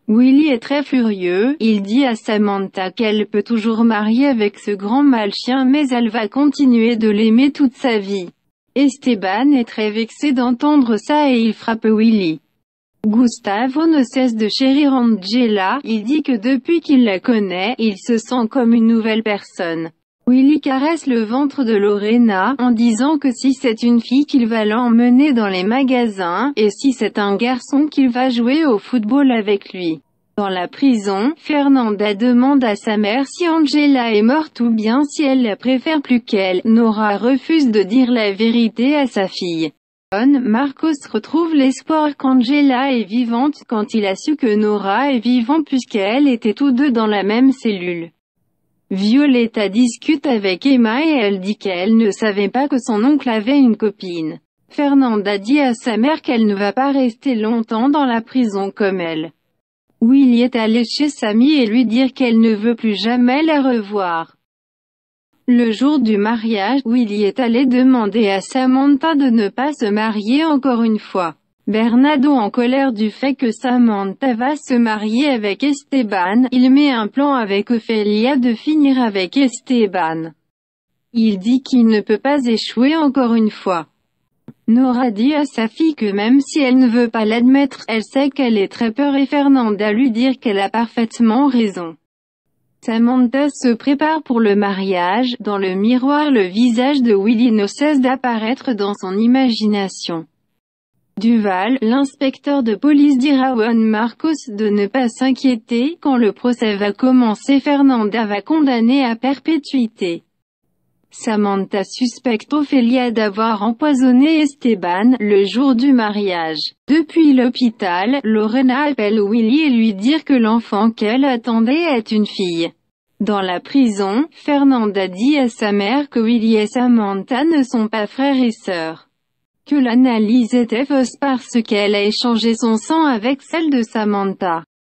Willie est très furieux, il dit à Samantha qu'elle peut toujours marier avec ce grand malchien mais elle va continuer de l'aimer toute sa vie. Esteban est très vexé d'entendre ça et il frappe Willie. Gustavo ne cesse de chérir Angela, il dit que depuis qu'il la connaît, il se sent comme une nouvelle personne. Willie caresse le ventre de Lorena, en disant que si c'est une fille qu'il va l'emmener dans les magasins, et si c'est un garçon qu'il va jouer au football avec lui. Dans la prison, Fernanda demande à sa mère si Angela est morte ou bien si elle la préfère plus qu'elle. Nora refuse de dire la vérité à sa fille. Marcos retrouve l'espoir qu'Angela est vivante quand il a su que Nora est vivante puisqu'elle était tous deux dans la même cellule. Violetta discute avec Emma et elle dit qu'elle ne savait pas que son oncle avait une copine. Fernanda dit à sa mère qu'elle ne va pas rester longtemps dans la prison comme elle. Willie est allé chez Sammy et lui dire qu'elle ne veut plus jamais la revoir. Le jour du mariage, Willie est allé demander à Samantha de ne pas se marier encore une fois. Bernardo en colère du fait que Samantha va se marier avec Esteban, il met un plan avec Ophelia de finir avec Esteban. Il dit qu'il ne peut pas échouer encore une fois. Nora dit à sa fille que même si elle ne veut pas l'admettre, elle sait qu'elle est très peur et Fernanda lui dire qu'elle a parfaitement raison. Samantha se prépare pour le mariage, dans le miroir le visage de Willie ne cesse d'apparaître dans son imagination. Duval, l'inspecteur de police dira à Juan Marcos de ne pas s'inquiéter, quand le procès va commencer Fernanda va condamner à perpétuité. Samantha suspecte Ophelia d'avoir empoisonné Esteban, le jour du mariage. Depuis l'hôpital, Lorena appelle Willie et lui dit que l'enfant qu'elle attendait est une fille. Dans la prison, Fernanda dit à sa mère que Willie et Samantha ne sont pas frères et sœurs. Que l'analyse était fausse parce qu'elle a échangé son sang avec celle de Samantha.